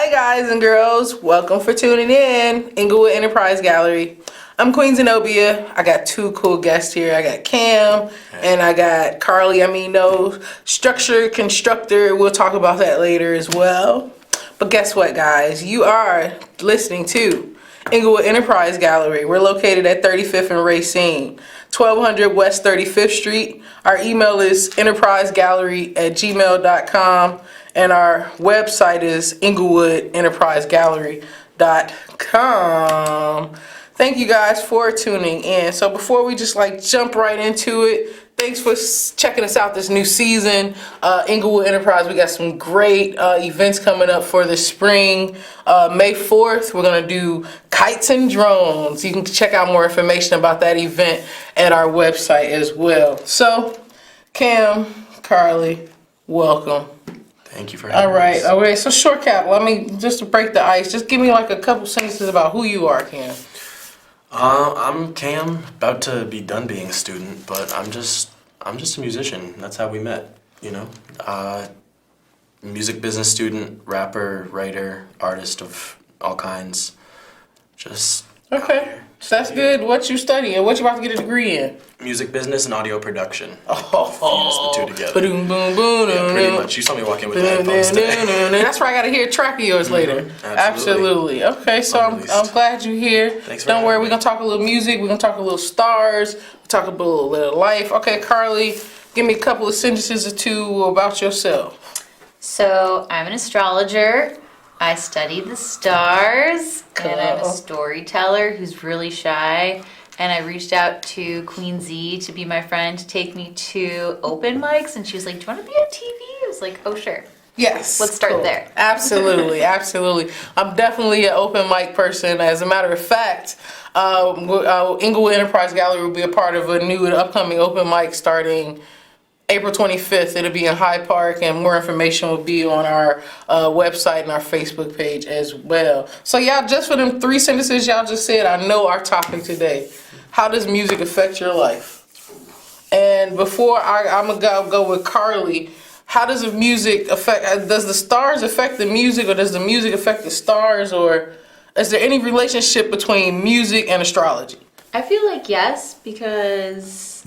Hi guys and girls, welcome for tuning in, Englewood Enterprise Gallery. I'm Queen Zenobia. I got two cool guests here. I got Cam and I got Carly. Structure constructor. We'll talk about that later as well. But guess what, guys? You are listening to Englewood Enterprise Gallery. We're located at 35th and Racine, 1200 West 35th Street. Our email is enterprisegallery@gmail.com. And our website is englewoodenterprisegallery.com. Thank you guys for tuning in. So before we just jump right into it, thanks for checking us out this new season. Englewood Enterprise, we got some great events coming up for the spring. May 4th, we're going to do kites and drones. You can check out more information about that event at our website as well. So, Cam, Carly, welcome. Thank you for having us. All right. So short cap. Just to break the ice, just give me a couple sentences about who you are, Cam. I'm Cam, about to be done being a student, but I'm just a musician. That's how we met, you know. Music business student, rapper, writer, artist of all kinds. Just okay. So that's good. What you studying? What you about to get a degree in? Music business and audio production. Oh, fuse the two together. Boom, boom, boom, yeah, pretty much. You saw me walk in with the headphones today. That's why I got to hear a track of yours later. Absolutely. Okay, so I'm glad you're here. Thanks for Don't worry, having we're going to talk a little music. We're going to talk a little stars. We'll talk a little life. Okay, Carly, give me a couple of sentences or two about yourself. So I'm an astrologer. I study the stars, and I'm a storyteller who's really shy. And I reached out to Queen Z to be my friend, to take me to open mics, and she was like, "Do you want to be on TV?" I was like, "Oh, sure." Yes. Let's start there. Absolutely, absolutely. I'm definitely an open mic person. As a matter of fact, Englewood Enterprise Gallery will be a part of a new and upcoming open mic starting April 25th. It'll be in Hyde Park, and more information will be on our website and our Facebook page as well. So y'all, just for them three sentences y'all just said, I know our topic today. How does music affect your life? And before I'm going to go with Carly, how does the music affect, does the stars affect the music, or does the music affect the stars, or is there any relationship between music and astrology? I feel like yes, because...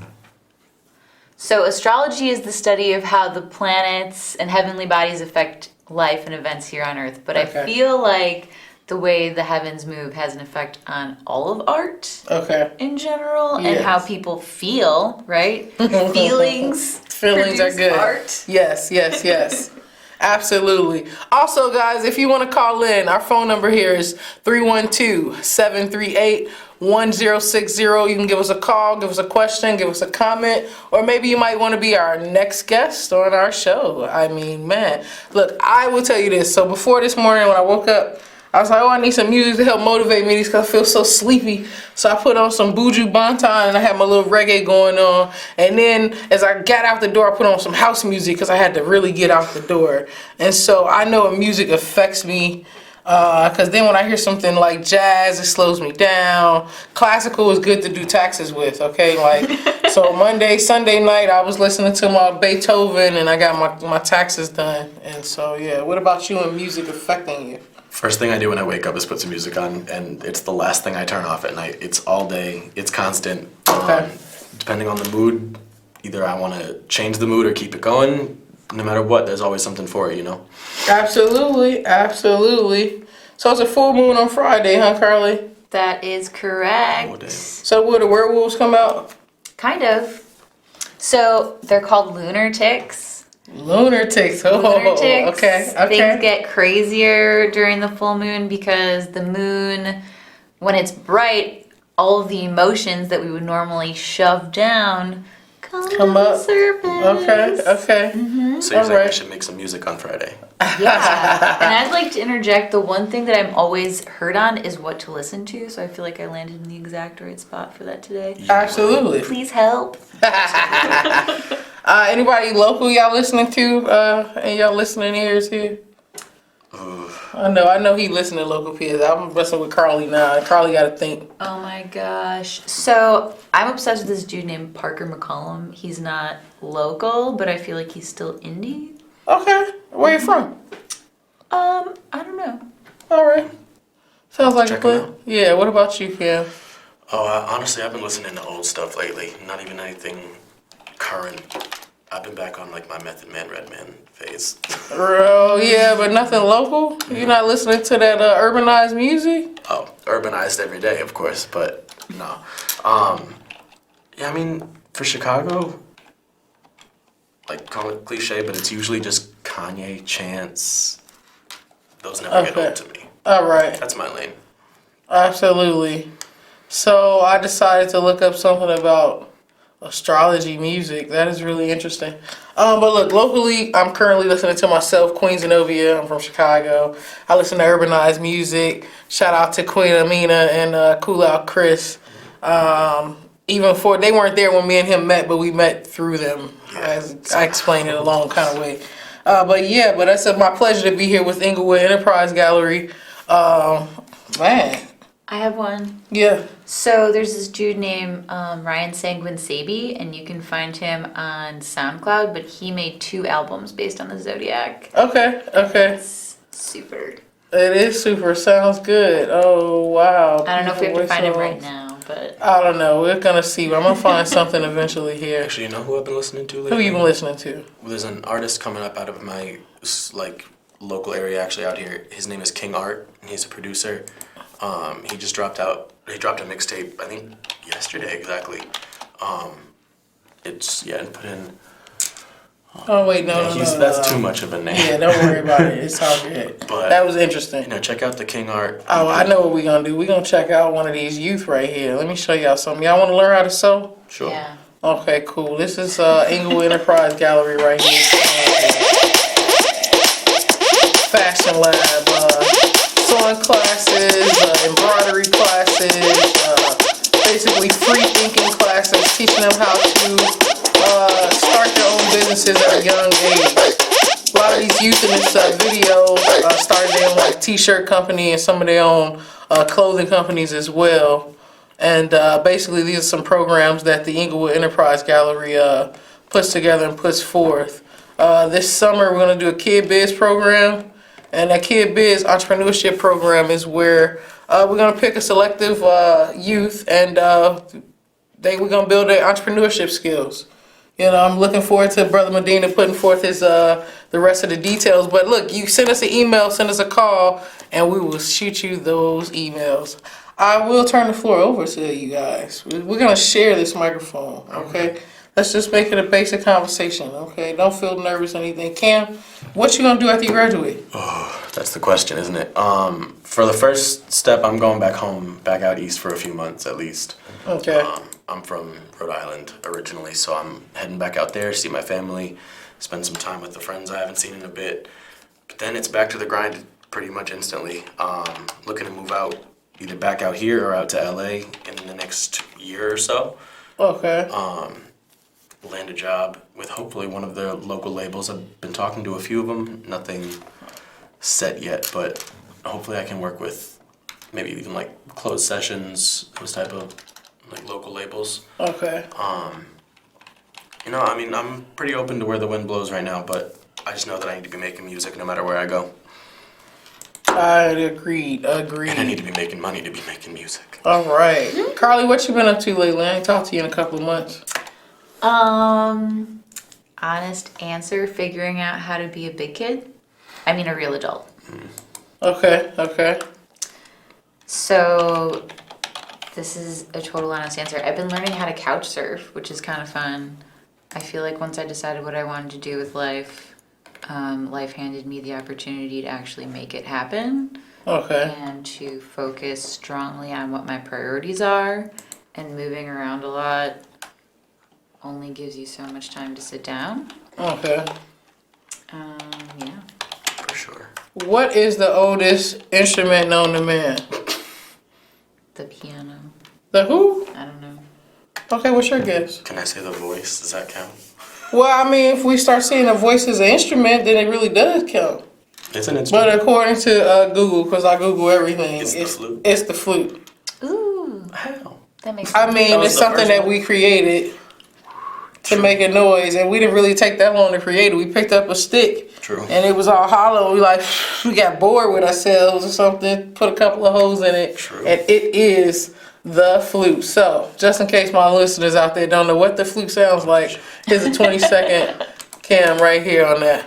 So astrology is the study of how the planets and heavenly bodies affect life and events here on Earth. But I feel like the way the heavens move has an effect on all of art in general, and how people feel, right? Feelings are good. Art. Yes. Absolutely. Also, guys, if you want to call in, our phone number here is 312-738-1060. You can give us a call, give us a question, give us a comment, or maybe you might want to be our next guest on our show. I mean, man, look, I will tell you this. So before this morning when I woke up, I was like, I need some music to help motivate me because I feel so sleepy. So I put on some Buju Banton and I had my little reggae going on. And then as I got out the door, I put on some house music because I had to really get out the door. And so I know music affects me because then when I hear something like jazz, it slows me down. Classical is good to do taxes with, okay? So Sunday night, I was listening to my Beethoven and I got my taxes done. And so, yeah, what about you and music affecting you? First thing I do when I wake up is put some music on, and it's the last thing I turn off at night. It's all day. It's constant. Depending on the mood, either I want to change the mood or keep it going. No matter what, there's always something for it, you know? Absolutely. So it's a full moon on Friday, huh, Carly? That is correct. So will the werewolves come out? Kind of. So they're called lunar ticks. Lunar ticks. Okay. Things get crazier during the full moon because the moon, when it's bright, all of the emotions that we would normally shove down come to the surface. Okay. Mm-hmm. So you're saying I should make some music on Friday? Yeah. And I'd like to interject, the one thing that I'm always heard on is what to listen to, so I feel like I landed in the exact right spot for that today. Absolutely. Please help. Anybody local y'all listening to? And y'all listening ears here? I know he listening to local peers. I'm messing with Carly now. Carly got to think. Oh my gosh. So I'm obsessed with this dude named Parker McCollum. He's not local, but I feel like he's still indie. Okay. Where you from? I don't know. All right. Sounds like a Check 'em plan. out. Yeah, what about you, Kim? Oh, honestly, I've been listening to old stuff lately. Not even anything current. I've been back on like my Method Man, Redman phase. Oh, yeah, but nothing local? You're not listening to that urbanized music? Oh, urbanized every day, of course, but no. Yeah, I mean, for Chicago, like, call it cliche, but it's usually just Kanye, Chance. Those never get Okay. old to me. All right. That's my lane. Absolutely. So I decided to look up something about astrology music. That is really interesting. But look, locally, I'm currently listening to myself, Queen Zenobia. I'm from Chicago. I listen to urbanized music. Shout out to Queen Amina and Cool Out Chris. Even for they weren't there when me and him met, but we met through them. As I explained it a long kind of way. But it's my pleasure to be here with Englewood Enterprise Gallery. Man, I have one. yeah. So there's this dude named Ryan Sanguin Sabi, and you can find him on SoundCloud, but he made 2 albums based on the Zodiac. Okay. It's super. It is super. Sounds good. Oh, wow. I don't know if we have to find him right Voice now, but I don't know. We're going to see. I'm going to find something eventually here. Actually, you know who I've been listening to Who lately? you been listening to? Well, there's an artist coming up out of my like local area, actually out here. His name is King Art, and he's a producer. He just dropped a mixtape, I think yesterday exactly. And put in. Oh, wait, no. That's too much of a name. Yeah, don't worry about it. It's all good. But, That was interesting. Check out the King Art. Oh, I know what we're going to do. We're going to check out one of these youth right here. Let me show y'all something. Y'all want to learn how to sew? Sure. yeah. Okay, cool. This is Englewood Enterprise Gallery right here. Fashion lab, sewing classes, embroidery classes, basically free thinking classes, teaching them how to start their own businesses at a young age. A lot of these youth in this video started their own like t-shirt company and some of their own clothing companies as well. And basically, these are some programs that the Englewood Enterprise Gallery puts together and puts forth. This summer, we're going to do a Kid Biz program. And that Kid Biz entrepreneurship program is where we're going to pick a selective youth and we're going to build their entrepreneurship skills. You know, I'm looking forward to Brother Medina putting forth his the rest of the details. But look, you send us an email, send us a call, and we will shoot you those emails. I will turn the floor over to you guys. We're going to share this microphone, okay? Let's just make it a basic conversation, okay? Don't feel nervous or anything. Cam, what you going to do after you graduate? Oh, that's the question, isn't it? For the first step, I'm going back home, back out east for a few months at least. Okay. I'm from Rhode Island originally, so I'm heading back out there, see my family, spend some time with the friends I haven't seen in a bit. But then it's back to the grind pretty much instantly. Looking to move out, either back out here or out to LA in the next year or so. Okay. Land a job with hopefully one of the local labels. I've been talking to a few of them, nothing set yet, but hopefully I can work with maybe even like closed sessions, those type of like local labels. Okay. I'm pretty open to where the wind blows right now, but I just know that I need to be making music no matter where I go. I agreed. And I need to be making money to be making music. All right. Carly, what you been up to lately? I ain't talked to you in a couple of months. Honest answer, figuring out how to be a big kid. I mean, a real adult. Okay. So, this is a total honest answer. I've been learning how to couch surf, which is kind of fun. I feel like once I decided what I wanted to do with life, life handed me the opportunity to actually make it happen. Okay. And to focus strongly on what my priorities are, and moving around a lot only gives you so much time to sit down. Okay. Yeah. For sure. What is the oldest instrument known to man? The piano. The who? I don't know. Okay, what's your guess? Can I say the voice? Does that count? Well, I mean, if we start seeing a voice as an instrument, then it really does count. It's an instrument. But according to Google, because I Google everything, It's the flute. It's the flute. Ooh. How? That makes I sense. mean, That was it's the something first that one? we created. to make a noise, and we didn't really take that long to create it. We picked up a stick, True. and it was all hollow. We got bored with ourselves or something, put a couple of holes in it, True. and it is the flute. So, just in case my listeners out there don't know what the flute sounds like, here's a 20-second cam right here on that.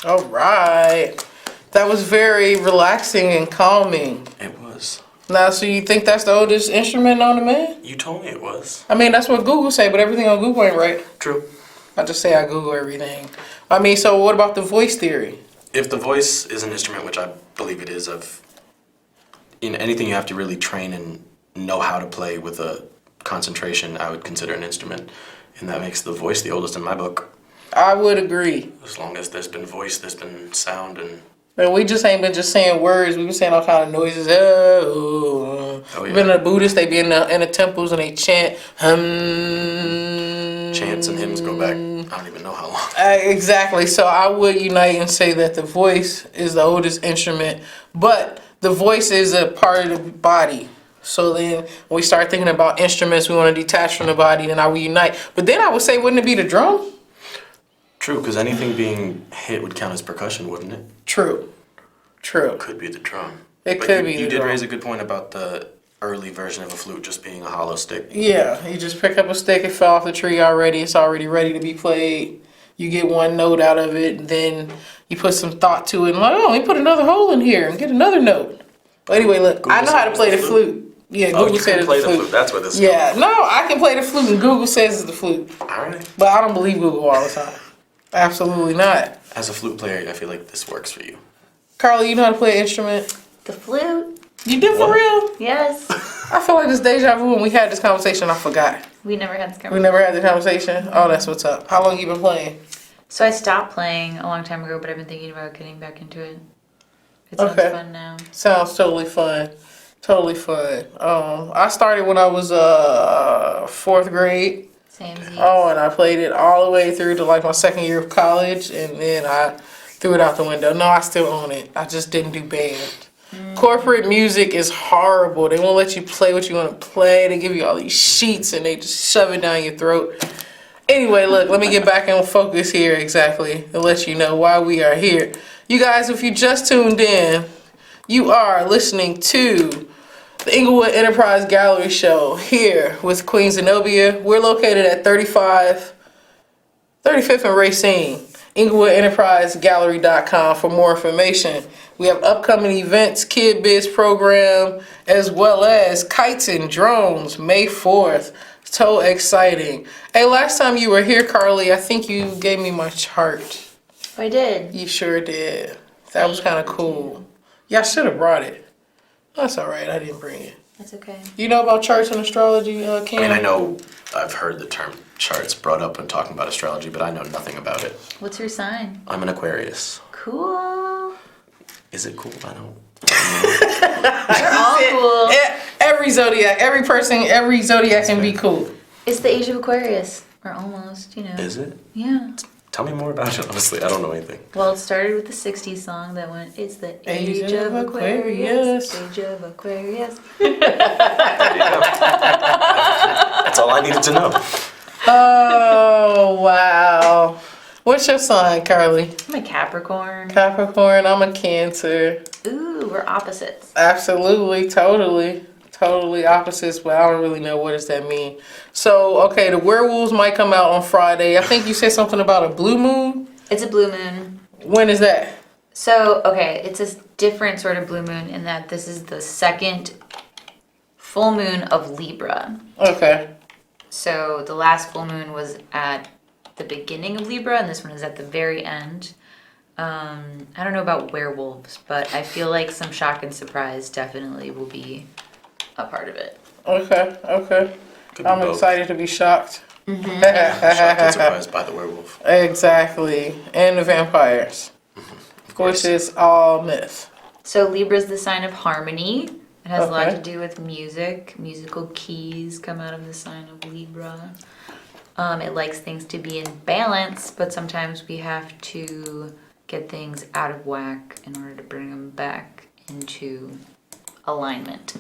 All right. That was very relaxing and calming. It was. Now, so you think that's the oldest instrument on the man? You told me it was. I mean, that's what Google say, but everything on Google ain't right. True. I just say I Google everything. I mean, so what about the voice theory? If the voice is an instrument, which I believe it is, in anything you have to really train and know how to play with a concentration, I would consider an instrument. And that makes the voice the oldest in my book. I would agree. As long as there's been voice, there's been sound, and And we just ain't been just saying words. We've been saying all kind of noises. Oh, yeah. We've been in the Buddhists. They be in the temples and they chant. Chants and hymns go back, I don't even know how long. Exactly. So I would unite and say that the voice is the oldest instrument, but the voice is a part of the body. So then when we start thinking about instruments, we want to detach from the body, then I would unite. But then I would say, wouldn't it be the drum? True, because anything being hit would count as percussion, wouldn't it? True. Could be the drum. It But could be You the did drum. raise a good point about the early version of a flute just being a hollow stick. Yeah, you just pick up a stick, it fell off the tree already, it's already ready to be played. You get one note out of it, and then you put some thought to it, and like, oh, let me put another hole in here and get another note. But anyway, look, Google I know how to said play the it's the flute. Yeah, Oh, Google you said can it's play the the flute. flute. That's what this is. Yeah, no, I can play the flute, and Google says it's the flute. All right. But I don't believe Google all the time. Absolutely not. As a flute player, I feel like this works for you. Carly, you know how to play an instrument? The flute. You do for What? real? Yes. I feel like this deja vu when we had this conversation, I forgot. We never had this We conversation. never had the conversation? Oh, that's what's up. How long you been playing? So I stopped playing a long time ago, but I've been thinking about getting back into it. It sounds Okay. fun now. Sounds totally fun. Totally fun. I started when I was 4th grade. Same Z. Oh, and I played it all the way through to like my 2nd year of college, and then I threw it out the window. No, I still own it. I just didn't do band. Corporate music is horrible. They won't let you play what you want to play. They give you all these sheets and they just shove it down your throat. Anyway, look, let me get back on focus here exactly and let you know why we are here. You guys, if you just tuned in, you are listening to the Englewood Enterprise Gallery Show here with Queen Zenobia. We're located at 35th and Racine. EnglewoodEnterpriseGallery.com for more information. We have upcoming events, Kid Biz program, as well as kites and drones, May 4th. So exciting. Hey, last time you were here, Carly, I think you gave me my chart. I did. You sure did. That was kind of cool. Yeah, I should have brought it. That's all right. I didn't bring it. That's okay. You know about charts and astrology, Cam? I mean, I know I've heard the term charts brought up when talking about astrology, but I know nothing about it. What's your sign? I'm an Aquarius. Cool. Is it cool? I don't. You're all cool. Every zodiac, every person, every zodiac can be cool. It's the age of Aquarius. Or almost, you know. Is it? Yeah. Tell me more about it, honestly. I don't know anything. Well, it started with the 60s song that went, it's the Age age of of Aquarius. Aquarius. There you go. That's all I needed to know. Oh, wow. What's your sign, Carly? I'm a Capricorn. Capricorn, I'm a Cancer. Ooh, we're opposites. Absolutely, totally opposites, but I don't really know what does that mean. So, okay, the werewolves might come out on Friday. I think you said something about a blue moon. It's a blue moon. When is that? So, okay, it's a different sort of blue moon in that this is the second full moon of Libra. Okay. So the last full moon was at the beginning of Libra, and this one is at the very end. I don't know about werewolves, but I feel like some shock and surprise definitely will be a part of it. Okay. Could be I'm both. excited to be shocked. Shocked and surprised by the werewolf. Exactly. And the vampires, Of course. which is all myth. So Libra is the sign of harmony It has a lot Okay. to do with music. Musical keys come out of the sign of Libra. It likes things to be in balance, but sometimes we have to get things out of whack in order to bring them back into alignment.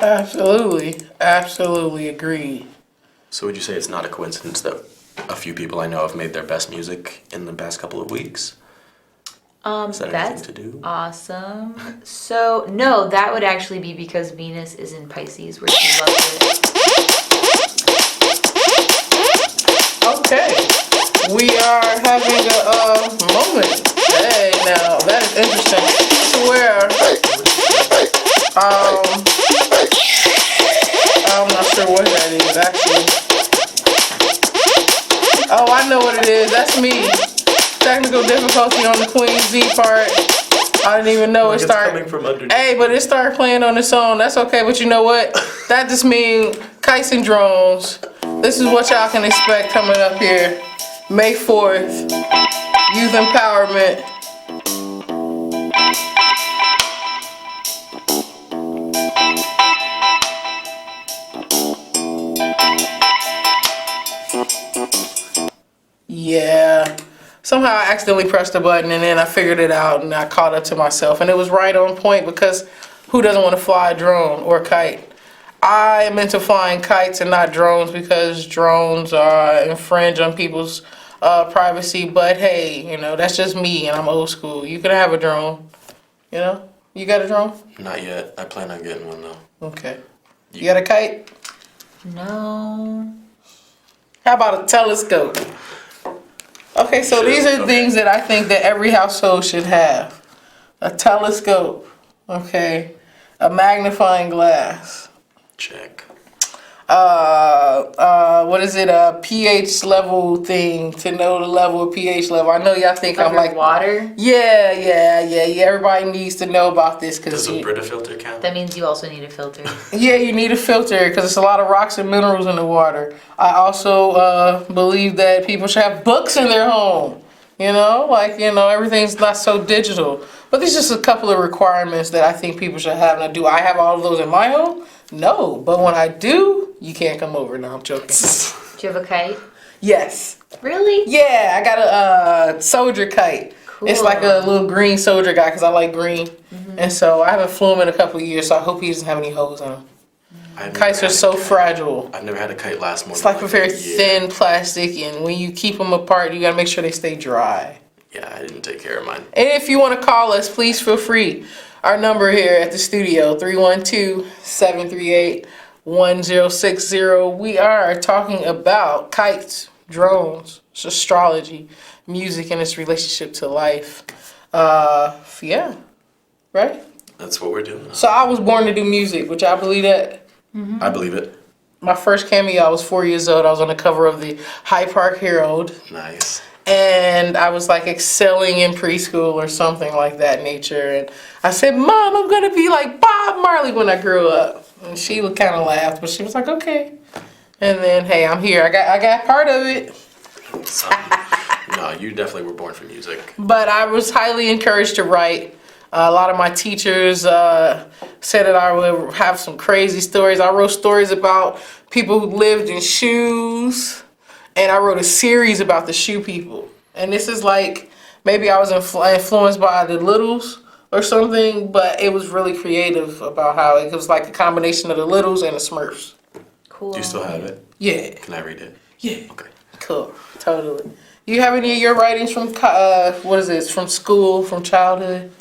Absolutely. Absolutely agreed. So would you say it's not a coincidence that a few people I know have made their best music in the past couple of weeks? Is that That's anything to do? awesome. So, no, that would actually be because Venus is in Pisces, where she loves it. Okay. We are having a moment. Hey, now that is interesting. To where I'm not sure what that is actually. Oh, I know what it is. That's me. Technical difficulty on the Queen Z part. I didn't even know it It's started. coming from underneath. Hey, but it started playing on its own. That's okay, but you know what? That just means kites and drones. This is what y'all can expect coming up here. May 4th. Youth empowerment. Yeah. Somehow I accidentally pressed the button and then I figured it out and I caught up to myself. And it was right on point because who doesn't want to fly a drone or a kite? I am into flying kites and not drones because drones infringe on people's privacy. But hey, you know, that's just me and I'm old school. You can have a drone. You know? You got a drone? Not yet. I plan on getting one though. Okay. You got a kite? No. How about a telescope? Okay, so Sure, these are okay. things that I think that every household should have. A telescope, okay? A magnifying glass. Check. What is it? A pH level thing to know the level of pH level. I know y'all think I'm like water. Yeah. Everybody needs to know about this Does because a Brita filter count? That means you also need a filter. yeah, you need a filter because there's a lot of rocks and minerals in the water. I also believe that people should have books in their home. Everything's not so digital. But there's just a couple of requirements that I think people should have. Now, do I have all of those in my home? No. But when I do, you can't come over. No, I'm joking. Do you have a kite? Yes. Really? Yeah, I got a soldier kite. Cool. It's like a little green soldier guy because I like green. And so I haven't flew him in a couple of years, so I hope he doesn't have any holes in him. Kites are so fragile. I've never had a kite last more It's than like a very year. thin plastic, and when you keep them apart, you gotta make sure they stay dry. Yeah, I didn't take care of mine. And if you want to call us, please feel free. Our number here at the studio, 312-738-1060. We are talking about kites, drones, astrology, music, and its relationship to life. Yeah, right? That's what we're doing. So I was born to do music, which I believe that. I believe it. My first cameo, I was 4 years old. I was on the cover of the Hyde Park Herald. Nice. And I was like excelling in preschool or something like that nature. And I said, Mom, I'm going to be like Bob Marley when I grow up. And she kind of laughed, but she was like, okay. And then, hey, I'm here. I got part of it. No, you definitely were born for music. But I was highly encouraged to write. A lot of my teachers said that I would have some crazy stories. I wrote stories about people who lived in shoes. And I wrote a series about the shoe people. And this is like, maybe I was influenced by the Littles or something, but it was really creative about how it was like a combination of the Littles and the Smurfs. Cool. Do you still have it? Yeah. Can I read it? Yeah. Okay. Cool. Totally. You have any of your writings from, from school, from childhood?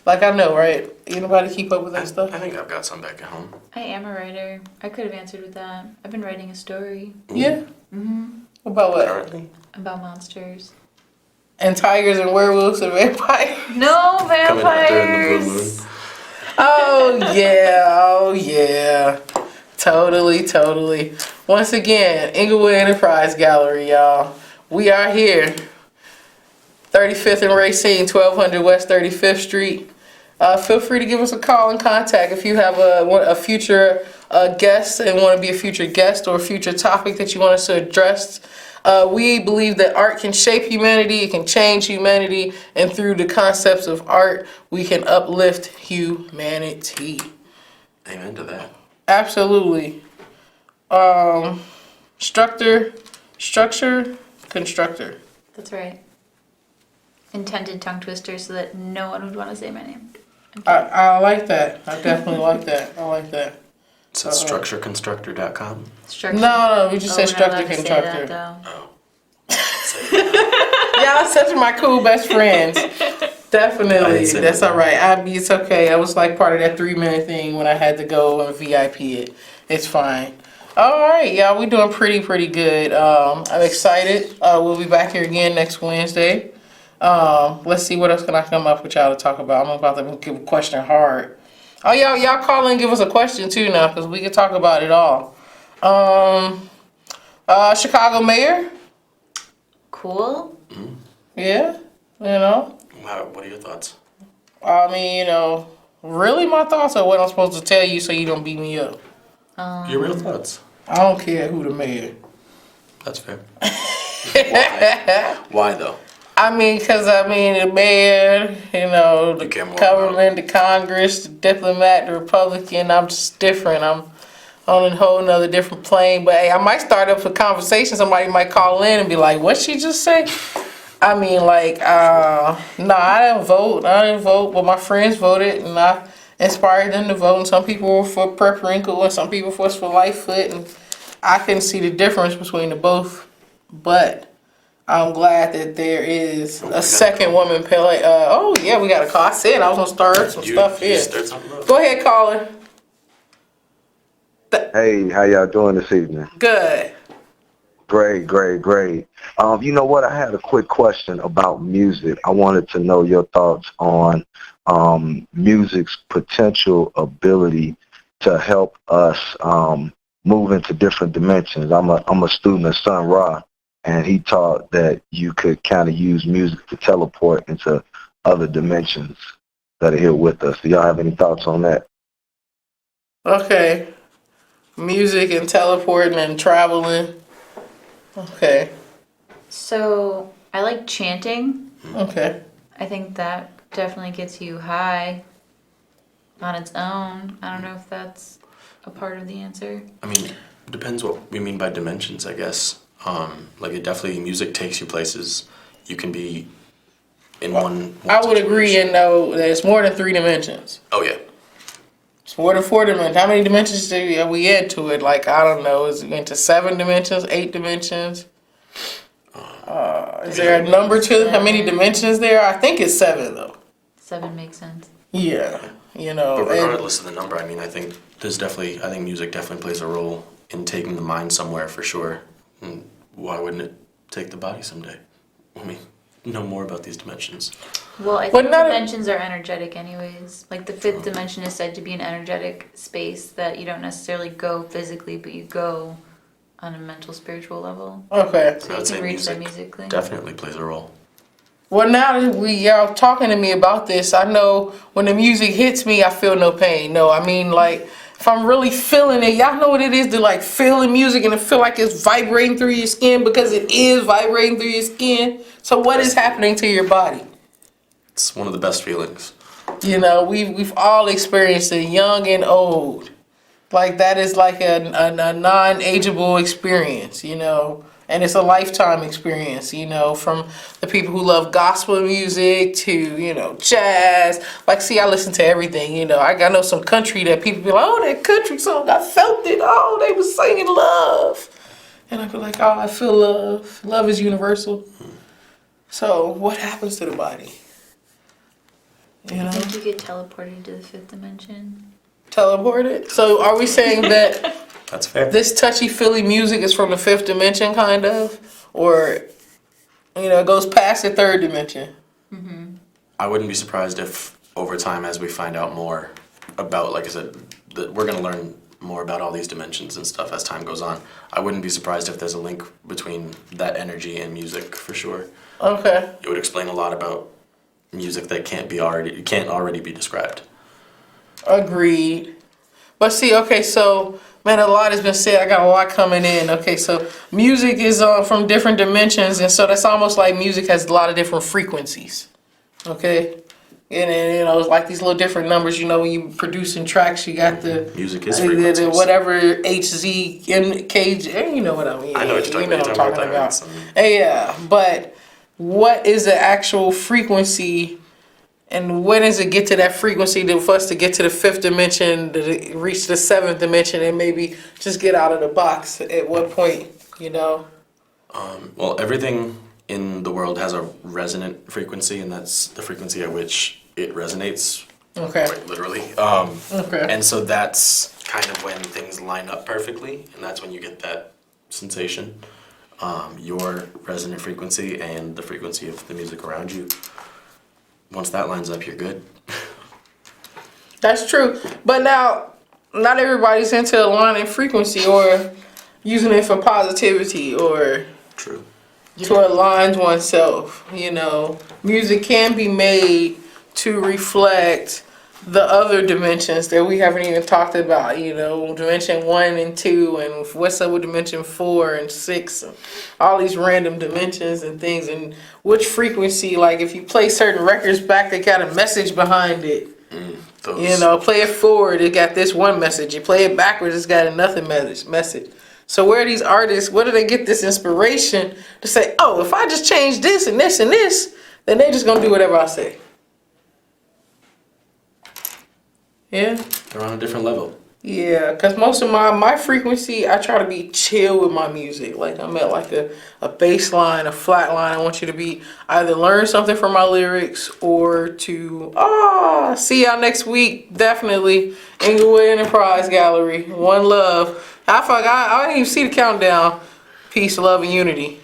Like I know, right? Anybody keep up with that stuff? I think I've got some back at home. I am a writer. I could have answered with that. I've been writing a story Yeah? About what? Currently? about monsters. And tigers and werewolves and vampires? No Coming out during the blue vampires. moon. Oh yeah. Totally. Once again, Englewood Enterprise Gallery, y'all. We are here. 35th and Racine, 1200 West 35th Street. Feel free to give us a call and contact if you have a future guest and want to be a future guest or a future topic that you want us to address. We believe that art can shape humanity, it can change humanity, and through the concepts of art, we can uplift humanity. Amen to that. Absolutely. Structure, constructor. That's right. Intended tongue twister so that no one would want to say my name. I like that. I definitely like that. I like that. Is it structureconstructor.com? Structure. No, we just said we're not structure allowed to say constructor. that, though. Oh. Y'all such my cool best friends. Definitely. say That's that. all right. It's okay. I was like part of that 3-minute thing when I had to go and VIP it. It's fine. All right, y'all. We doing pretty good. I'm excited. We'll be back here again next Wednesday. Let's see what else can I come up with y'all to talk about. I'm about to give a question hard. Oh, y'all call in and give us a question too now, because we can talk about it all. Chicago mayor. Cool. Yeah, Wow, what are your thoughts? I mean, really my thoughts are what I'm supposed to tell you so you don't beat me up. Your real thoughts. I don't care who the mayor. That's fair. Why? Why though? I mean, the mayor, the You care more government, the Congress, the diplomat, the Republican, I'm just different. I'm on a whole nother different plane. But hey, I might start up a conversation. Somebody might call in and be like, what'd she just say? I mean, like, no, I didn't vote, but my friends voted, and I inspired them to vote. And some people were for Prep Wrinkle, and some people was for Lightfoot, and I couldn't see the difference between the both. But I'm glad that there is a second woman play. Oh yeah, we got a call. I said I was gonna start some stuff here. Start something up. Go ahead, caller. Hey, how y'all doing this evening? Good. Great. You know what? I had a quick question about music. I wanted to know your thoughts on music's potential ability to help us move into different dimensions. I'm a student of Sun Ra, and he taught that you could kind of use music to teleport into other dimensions that are here with us. Do y'all have any thoughts on that? Okay. Music and teleporting and traveling. Okay. So I like chanting. Okay. I think that definitely gets you high on its own. I don't know if that's a part of the answer. I mean, it depends what we mean by dimensions, I guess. Like it definitely, music takes you places. You can be in one I would agree situation. and know that it's more than 3 dimensions. Oh yeah. It's more than 4 dimensions. How many dimensions are we into it? Like, I don't know. Is it into 7 dimensions, 8 dimensions? Is there a number to how many dimensions there are? I think it's 7 though. 7 makes sense. Yeah. But And regardless of the number, I mean, I think music definitely plays a role in taking the mind somewhere for sure. And why wouldn't it take the body someday? I mean, know more about these dimensions. Well, I But think not- dimensions are energetic anyways. Like the 5th dimension is said to be an energetic space that you don't necessarily go physically, but you go on a mental, spiritual level. okay. So I would you say can reach music that musically. definitely plays a role. Well, now that y'all talking to me about this, I know when the music hits me, I feel no pain. No, I mean, like, if I'm really feeling it, y'all know what it is to like feel the music and to feel like it's vibrating through your skin, because it is vibrating through your skin. So what is happening to your body? It's one of the best feelings. We've all experienced it, young and old. Like, that is like a non-ageable experience, and it's a lifetime experience, from the people who love gospel music to, jazz. Like, see, I listen to everything, I know some country that people be like, oh, that country song, I felt it. Oh, they was singing love. And I be like, oh, I feel love. Love is universal. So what happens to the body? I think you get teleported to the 5th dimension. Teleported? So are we saying that That's fair. this touchy-feely music is from the 5th dimension, kind of? Or, it goes past the 3rd dimension? I wouldn't be surprised if over time, as we find out more about, like I said, that we're going to learn more about all these dimensions and stuff as time goes on. I wouldn't be surprised if there's a link between that energy and music for sure. Okay. It would explain a lot about music that can't already be described. Agreed. But see, okay, so, man, a lot has been said. I got a lot coming in. Okay, so music is from different dimensions, and so that's almost like music has a lot of different frequencies. Okay? And then, it's like these little different numbers, when you producing tracks, you got the music is the frequencies. whatever HZ, MKG, you know what I mean. I know what you're talking about. Yeah, but what is the actual frequency, and when does it get to that frequency for us to get to the fifth dimension, to reach the seventh dimension, and maybe just get out of the box? At what point, Well, everything in the world has a resonant frequency, and that's the frequency at which it resonates. Okay. Quite literally. Okay. And so that's kind of when things line up perfectly, and that's when you get that sensation. Your resonant frequency and the frequency of the music around you. Once that lines up, you're good. That's true. But now, not everybody's into aligning frequency or using it for positivity or True. to align oneself. Music can be made to reflect the other dimensions that we haven't even talked about. Dimension 1 and 2, and what's up with dimension 4 and 6, and all these random dimensions and things, and which frequency. Like if you play certain records back, they got a message behind it. Play it forward, it got this one message. You play it backwards, it's got another message. So where are these artists, where do they get this inspiration to say, oh, if I just change this and this and this, then they just gonna do whatever I say? Yeah? They're on a different level. Yeah, because most of my frequency, I try to be chill with my music. Like I'm at like a bass line, a flat line. I want you to be either learn something from my lyrics or to see y'all next week. Definitely. Englewood Enterprise Gallery. One love. I didn't even see the countdown. Peace, love, and unity.